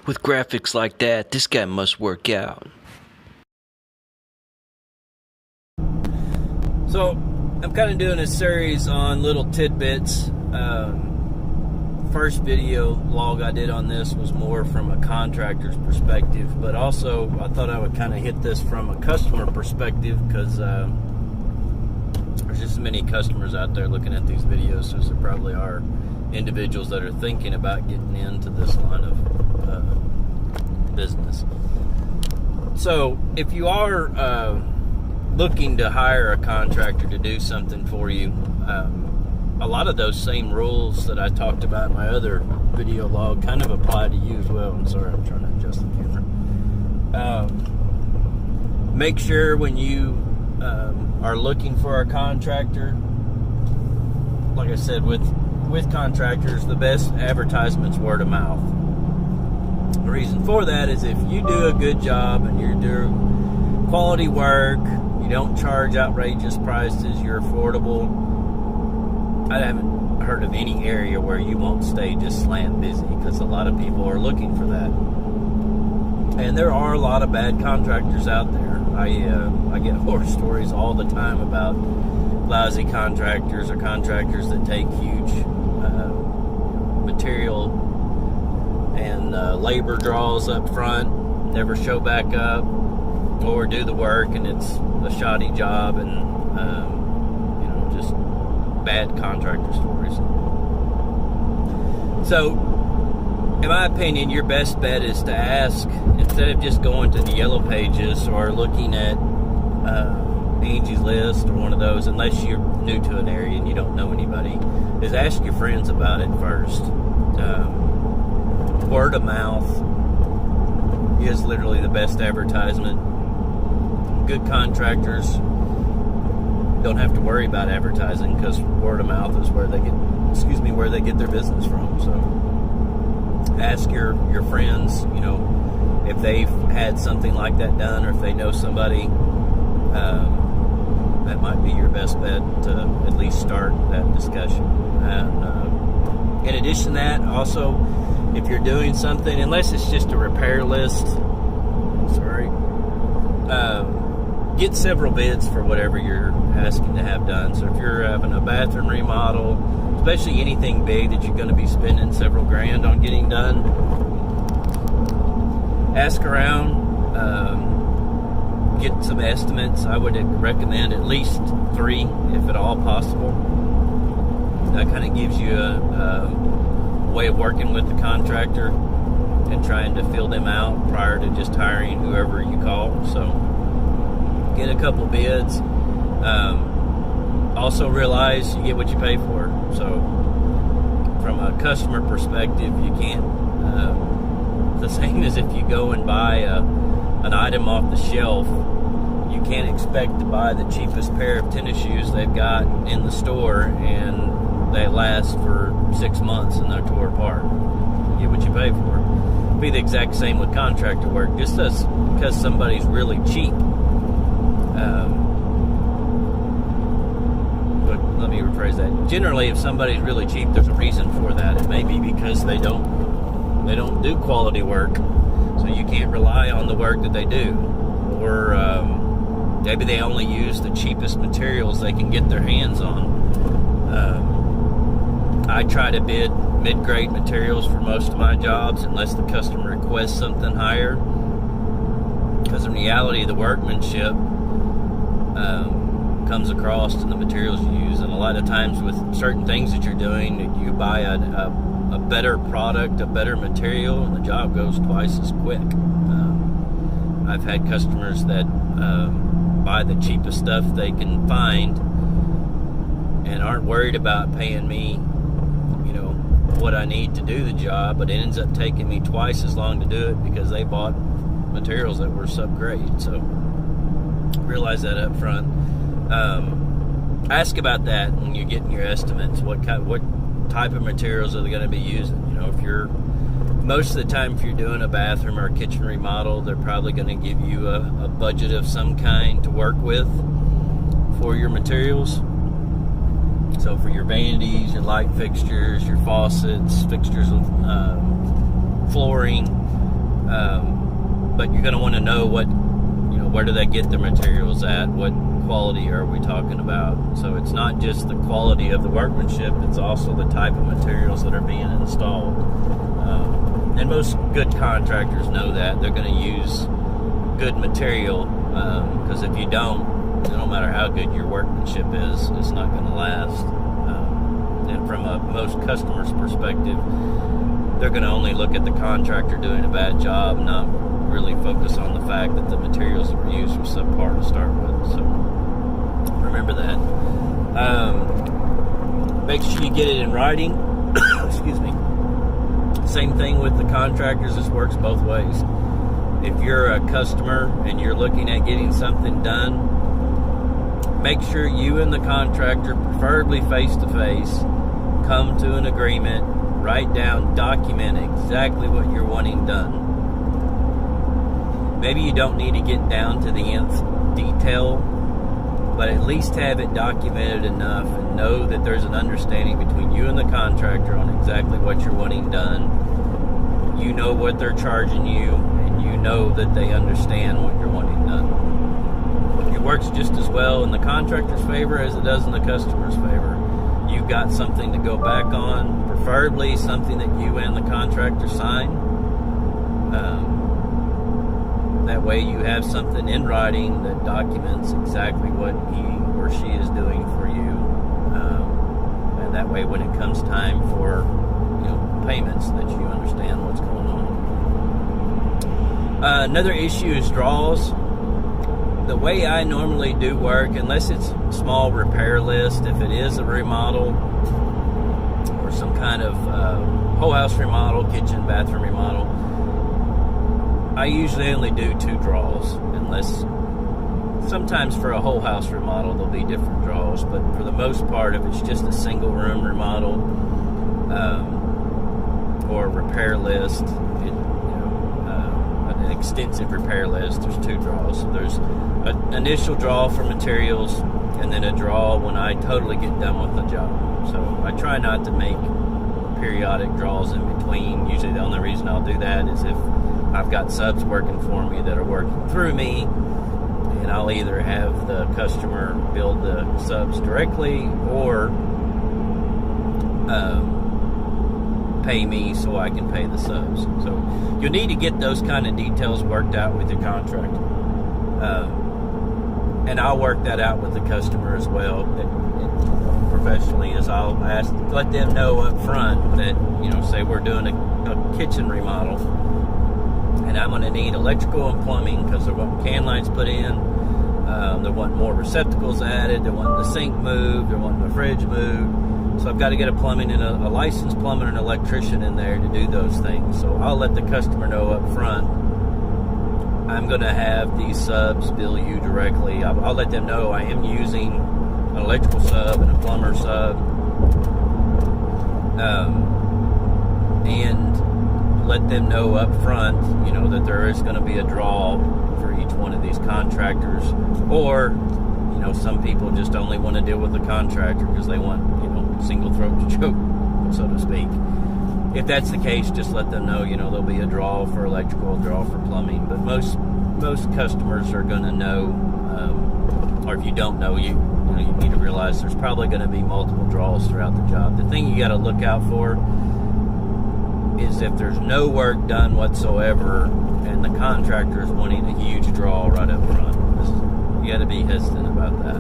With graphics like that, this guy must work out. So, I'm kind of doing a series on little tidbits. First video log I did on this was more from a contractor's perspective, but also I thought I would kind of hit this from a customer perspective because there's just as many customers out there looking at these videos as there probably are individuals that are thinking about getting into this line of business. So if you are looking to hire a contractor to do something for you, a lot of those same rules that I talked about in my other video log kind of apply to you as well. I'm sorry, I'm trying to adjust the camera. Make sure when you are looking for a contractor, like I said, with contractors, the best advertisement's word of mouth. The reason for that is if you do a good job and you're doing quality work, you don't charge outrageous prices, you're affordable, I haven't heard of any area where you won't stay just slam busy, because a lot of people are looking for that. And there are a lot of bad contractors out there. I get horror stories all the time about lousy contractors or contractors that take huge material and labor draws up front, never show back up, or do the work and it's a shoddy job, and just bad contractor stories. So, in my opinion, your best bet is to ask, instead of just going to the yellow pages or looking at Angie's List or one of those, unless you're new to an area and you don't know anybody, is ask your friends about it first. Word of mouth is literally the best advertisement. Good contractors don't have to worry about advertising because word of mouth is where they get their business from. So ask your friends, if they've had something like that done, or if they know somebody. That might be your best bet to at least start that discussion. And in addition to that, also, if you're doing something, unless it's just a repair list, get several bids for whatever you're asking to have done. So if you're having a bathroom remodel, especially anything big that you're going to be spending several grand on getting done, ask around, get some estimates. I would recommend at least 3, if at all possible. That kind of gives you a way of working with the contractor and trying to fill them out prior to just hiring whoever you call. So get a couple bids. Also realize you get what you pay for. So from a customer perspective, you can't, the same as if you go and buy an item off the shelf, you can't expect to buy the cheapest pair of tennis shoes they've got in the store and they last for 6 months and they're tore apart. You get what you pay for. It'll be the exact same with contractor work. Just because somebody's really cheap, but let me rephrase that. Generally, if somebody's really cheap, there's a reason for that. It may be because they don't do quality work, so you can't rely on the work that they do, or maybe they only use the cheapest materials they can get their hands on. I try to bid mid-grade materials for most of my jobs unless the customer requests something higher, because in reality the workmanship comes across in the materials you use. And a lot of times with certain things that you're doing, you buy a better product, a better material, and the job goes twice as quick. I've had customers that buy the cheapest stuff they can find and aren't worried about paying me what I need to do the job, but it ends up taking me twice as long to do it because they bought materials that were sub-grade. So realize that up front. Ask about that when you're getting your estimates. What type of materials are they going to be using? If you're most of the time, if you're doing a bathroom or a kitchen remodel, they're probably going to give you a budget of some kind to work with for your materials. So for your vanities, your light fixtures, your faucets, fixtures of flooring, But you're going to want to know where do they get their materials at, what quality are we talking about. So it's not just the quality of the workmanship, it's also the type of materials that are being installed. And most good contractors know that. They're going to use good material, because if you don't, no matter how good your workmanship is, it's not going to last. And from most customers' perspective, they're going to only look at the contractor doing a bad job, not really focus on the fact that the materials that were used were subpar to start with. So remember that. Make sure you get it in writing. Excuse me. Same thing with the contractors. This works both ways. If you're a customer and you're looking at getting something done, make sure you and the contractor, preferably face to face, come to an agreement, write down, document exactly what you're wanting done. Maybe you don't need to get down to the nth detail, but at least have it documented enough and know that there's an understanding between you and the contractor on exactly what you're wanting done. You know what they're charging you, and you know that they understand what you're wanting done. It works just as well in the contractor's favor as it does in the customer's favor. You've got something to go back on, preferably something that you and the contractor sign. That way you have something in writing that documents exactly what he or she is doing for you. And that way when it comes time for payments, that you understand what's going on. Another issue is draws. The way I normally do work, unless it's small repair list, if it is a remodel or some kind of whole house remodel, kitchen, bathroom remodel, I usually only do 2 draws, unless sometimes for a whole house remodel there'll be different draws, but for the most part, if it's just a single room remodel or a repair list, an extensive repair list, there's 2 draws. So there's an initial draw for materials, and then a draw when I totally get done with the job. So I try not to make periodic draws in between. Usually the only reason I'll do that is if I've got subs working for me that are working through me, and I'll either have the customer build the subs directly or pay me so I can pay the subs. So you'll need to get those kind of details worked out with your contractor. And I'll work that out with the customer as well, professionally, as I'll let them know up front that, say we're doing a kitchen remodel, and I'm going to need electrical and plumbing because they're wanting can lines put in, they're wanting more receptacles added, they're wanting the sink moved, they're wanting the fridge moved. So I've got to get a plumbing and a licensed plumber and electrician in there to do those things. So I'll let the customer know up front, I'm going to have these subs bill you directly. I'll let them know I am using an electrical sub and a plumber sub. And let them know up front, that there is going to be a draw for each one of these contractors. Or, some people just only want to deal with the contractor because they want, single throat to choke, so to speak. If that's the case, just let them know, there'll be a draw for electrical, a draw for plumbing. But most customers are going to know, or if you don't know, you need to realize there's probably going to be multiple draws throughout the job. The thing you got to look out for is if there's no work done whatsoever and the contractor is wanting a huge draw right up front. You got to be hesitant about that.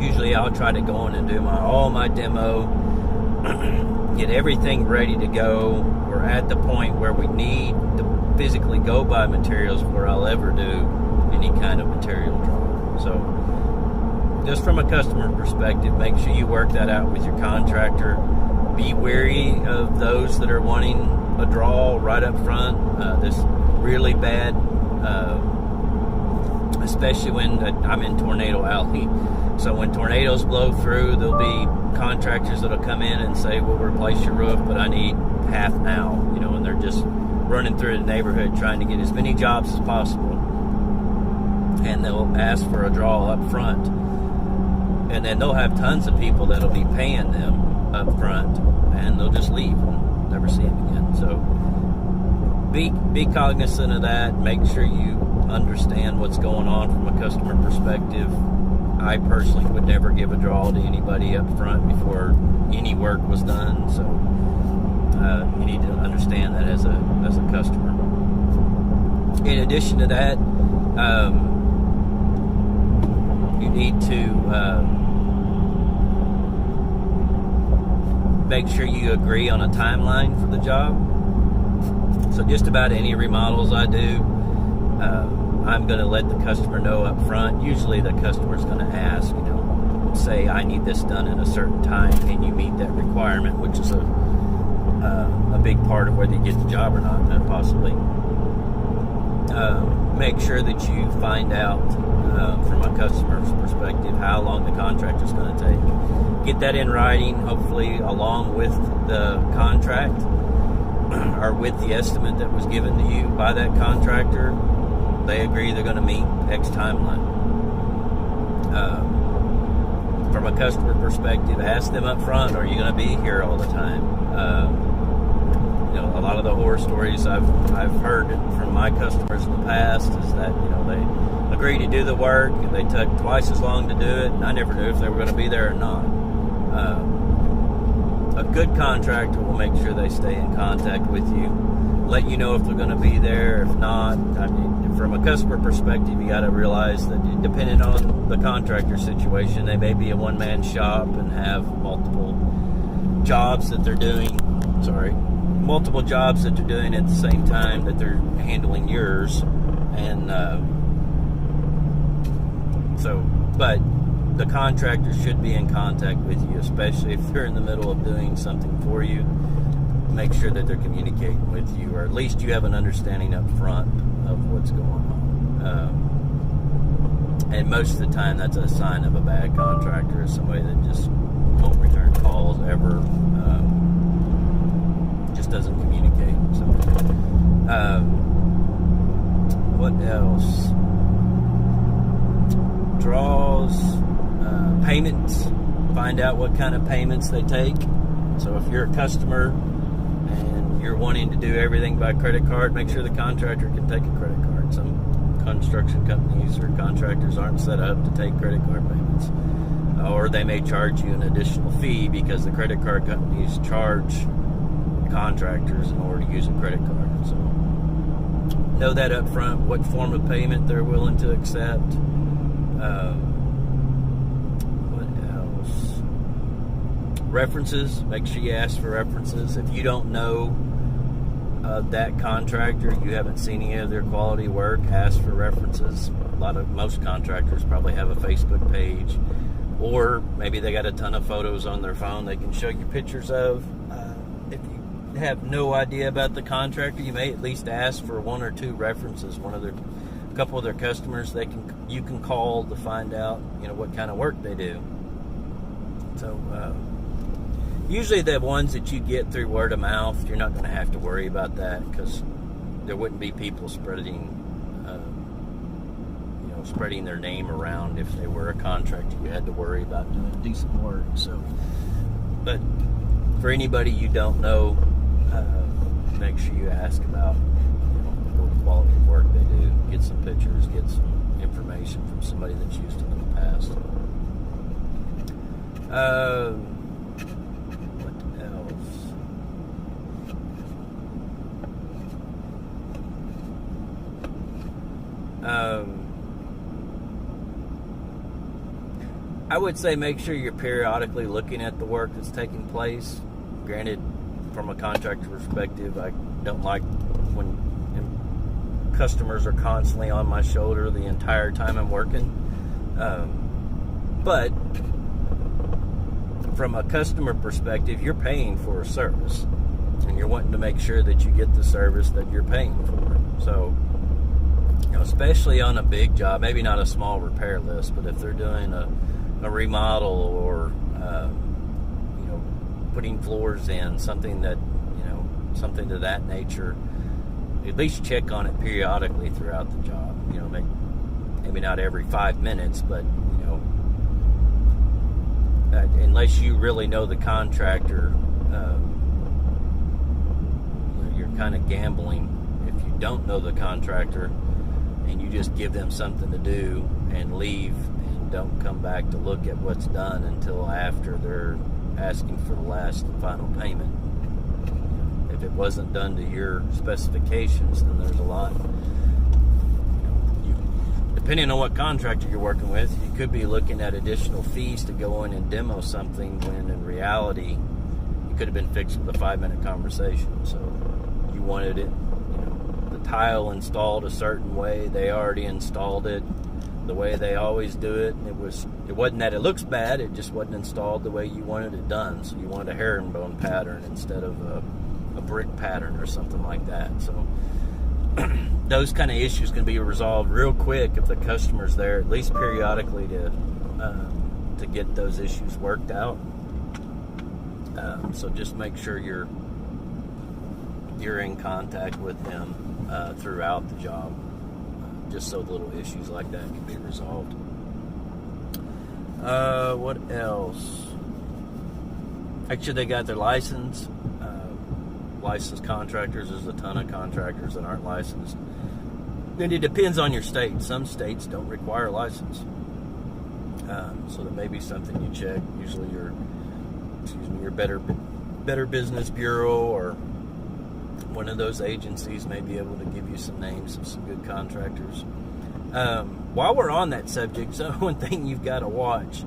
Usually I'll try to go in and do all my demo, get everything ready to go. We're at the point where we need to physically go buy materials before I'll ever do any kind of material draw. So just from a customer perspective, make sure you work that out with your contractor. Be wary of those that are wanting a draw right up front. This really bad, especially when I'm in Tornado Alley. So when tornadoes blow through, there'll be contractors that'll come in and say, we'll replace your roof, but I need half now, and they're just running through the neighborhood trying to get as many jobs as possible. And they'll ask for a draw up front. And then they'll have tons of people that'll be paying them up front, and they'll just leave and never see them again. So be cognizant of that. Make sure you understand what's going on from a customer perspective. I personally would never give a draw to anybody up front before any work was done. So you need to understand that as a customer. In addition to that, you need to make sure you agree on a timeline for the job. So just about any remodels I do, I'm going to let the customer know up front. Usually the customer's going to ask, say I need this done in a certain time. Can you meet that requirement? Which is a big part of whether you get the job or not, possibly. Make sure that you find out from a customer's perspective how long the contract is going to take. Get that in writing, hopefully along with the contract or with the estimate that was given to you by that contractor. They agree they're going to meet X timeline. From a customer perspective, ask them up front, are you going to be here all the time? A lot of the horror stories I've heard from my customers in the past is that they agreed to do the work and they took twice as long to do it, and I never knew if they were going to be there or not. A good contractor will make sure they stay in contact with you, let you know if they're going to be there. If not, from a customer perspective, you got to realize that depending on the contractor situation, they may be a one-man shop and have multiple jobs that they're doing at the same time that they're handling yours. And but the contractor should be in contact with you, especially if they're in the middle of doing something for you. Make sure that they're communicating with you, or at least you have an understanding up front of what's going on. And most of the time, that's a sign of a bad contractor, or somebody that just won't return calls ever, just doesn't communicate. So, what else? Draws, payments. Find out what kind of payments they take. So if you're a customer and you're wanting to do everything by credit card, make sure the contractor can take a credit card. Some construction companies or contractors aren't set up to take credit card payments. Or they may charge you an additional fee because the credit card companies charge contractors in order to use a credit card. So know that up front, what form of payment they're willing to accept. What else? References. Make sure you ask for references. If you don't know that contractor, you haven't seen any of their quality work, ask for references. Most contractors probably have a Facebook page, or maybe they got a ton of photos on their phone they can show you pictures of. If you have no idea about the contractor, you may at least ask for one or two references. A couple of their customers you can call to find out what kind of work they do. So usually the ones that you get through word of mouth, you're not going to have to worry about that, because there wouldn't be people spreading their name around if they were a contractor. You had to worry about doing decent work. So, but for anybody you don't know, make sure you ask about the quality of work they do. Get some pictures, get some information from somebody that's used it in the past. What else? I would say make sure you're periodically looking at the work that's taking place. Granted, from a contractor perspective, I don't like when customers are constantly on my shoulder the entire time I'm working. But from a customer perspective, you're paying for a service, and you're wanting to make sure that you get the service that you're paying for. So, especially on a big job, maybe not a small repair list, but if they're doing a remodel or putting floors in, something to that nature, at least check on it periodically throughout the job. Maybe not every 5 minutes, but unless you really know the contractor, you're kind of gambling don't know the contractor and you just give them something to do and leave and don't come back to look at what's done until after they're asking for the last and final payment. If it wasn't done to your specifications, then there's a lot. Depending on what contractor you're working with, you could be looking at additional fees to go in and demo something when in reality it could have been fixed with a 5-minute conversation. So you wanted it, the tile installed a certain way. They already installed it the way they always do it. It wasn't that it looks bad, it just wasn't installed the way you wanted it done. So you wanted a herringbone pattern instead of a brick pattern or something like that. So those kind of issues can be resolved real quick if the customer's there, at least periodically, to get those issues worked out. So just make sure you're in contact with them throughout the job, just so little issues like that can be resolved. What else? Make sure they got their license. Licensed contractors, there's a ton of contractors that aren't licensed. And it depends on your state. Some states don't require a license. So that may be something you check. Usually your Better Business Bureau or one of those agencies may be able to give you some names of some good contractors. While we're on that subject, so one thing you've got to watch,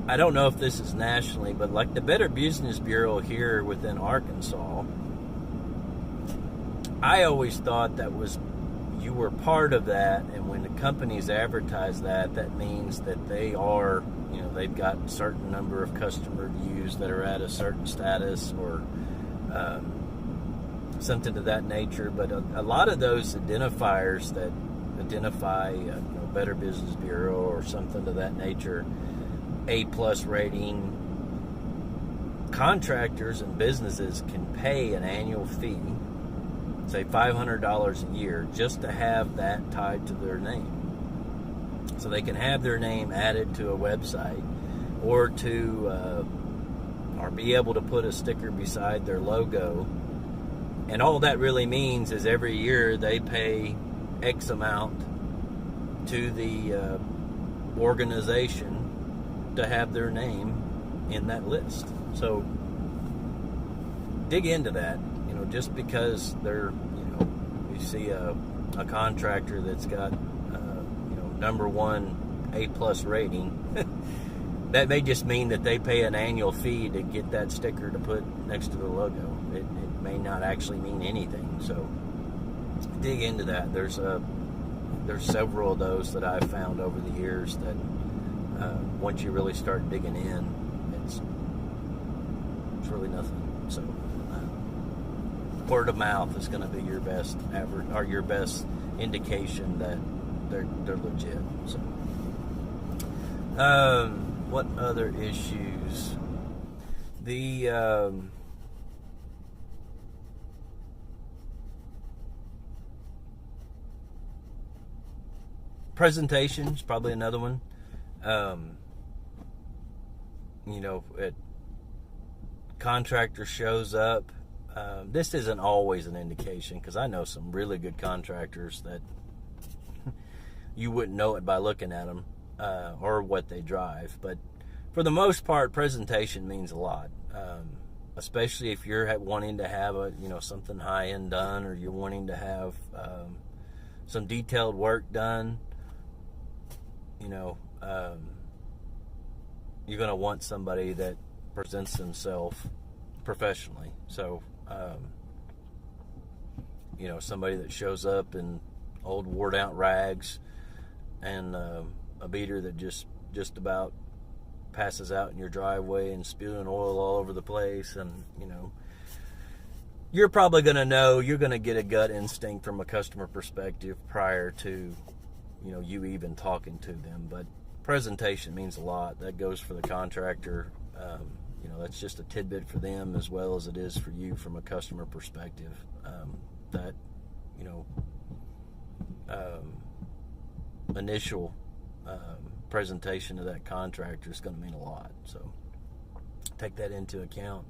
I don't know if this is nationally, but like the Better Business Bureau here within Arkansas, I always thought you were part of that, and when the companies advertise that means that they are, they've got a certain number of customer views that are at a certain status or something to that nature. But a lot of those identifiers that identify Better Business Bureau or something to that nature, A+ rating, contractors and businesses can pay an annual fee, say $500 a year, just to have that tied to their name. So they can have their name added to a website or be able to put a sticker beside their logo. And all that really means is every year they pay X amount to the organization to have their name in that list. So dig into that. Just because you see a contractor that's got number one A+ rating, that may just mean that they pay an annual fee to get that sticker to put next to the logo. It may not actually mean anything. So dig into that. There's several of those that I've found over the years that once you really start digging in, it's really nothing. So word of mouth is going to be your best indication that they're legit. So what other issues? The presentation is probably another one. Contractor shows up. This isn't always an indication, because I know some really good contractors that you wouldn't know it by looking at them or what they drive. But for the most part, presentation means a lot, especially if you're wanting to have something high end done, or you're wanting to have some detailed work done. You're going to want somebody that presents themselves professionally. So somebody that shows up in old worn out rags and a beater that just about passes out in your driveway and spewing oil all over the place, and you're probably going to know, you're going to get a gut instinct from a customer perspective prior to you even talking to them. But presentation means a lot. That goes for the contractor. That's just a tidbit for them as well as it is for you from a customer perspective. That initial presentation of that contractor is going to mean a lot. So take that into account.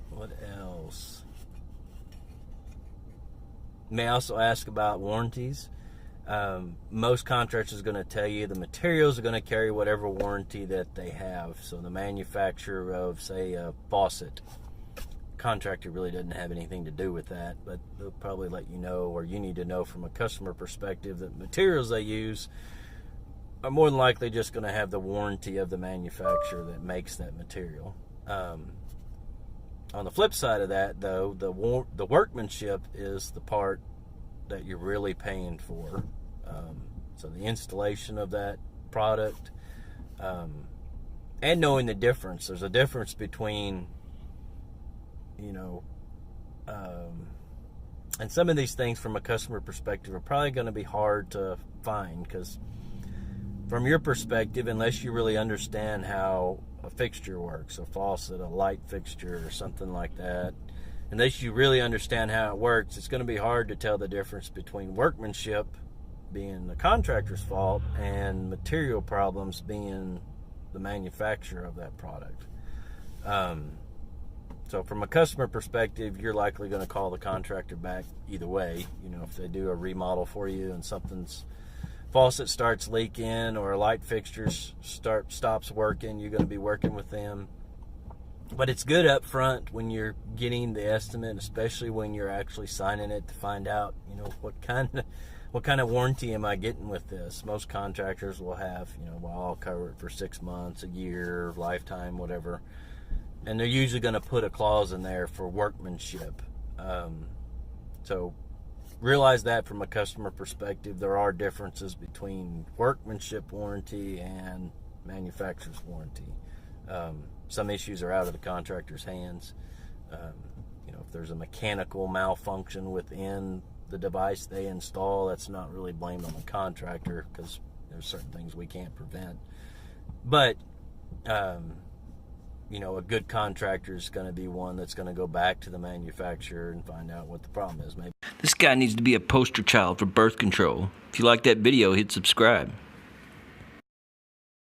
What else? May also ask about warranties. Most contractors are going to tell you the materials are going to carry whatever warranty that they have. So the manufacturer of, say, a faucet, contractor really doesn't have anything to do with that, but they'll probably let you know, or you need to know from a customer perspective, that materials they use are more than likely just going to have the warranty of the manufacturer that makes that material. On the flip side of that, though, the workmanship is the part that you're really paying for. So the installation of that product, and knowing the difference. There's a difference between, and some of these things from a customer perspective are probably going to be hard to find, because from your perspective, unless you really understand how a fixture works, a faucet, a light fixture, or something like that, unless you really understand how it works, it's going to be hard to tell the difference between workmanship being the contractor's fault and material problems being the manufacturer of that product. So from a customer perspective, you're likely going to call the contractor back either way. If they do a remodel for you and something's faucet starts leaking or a light fixture stops working, you're going to be working with them. But it's good up front when you're getting the estimate, especially when you're actually signing it, to find out, what kind of warranty am I getting with this. Most contractors will have, well, I'll cover it for 6 months, a year, lifetime, whatever. And they're usually going to put a clause in there for workmanship. So realize that from a customer perspective, there are differences between workmanship warranty and manufacturer's warranty. Some issues are out of the contractor's hands. If there's a mechanical malfunction within the device they install, that's not really blamed on the contractor, because there's certain things we can't prevent. But a good contractor is going to be one that's going to go back to the manufacturer and find out what the problem is. Maybe This guy needs to be a poster child for birth control. If you like that video, hit subscribe.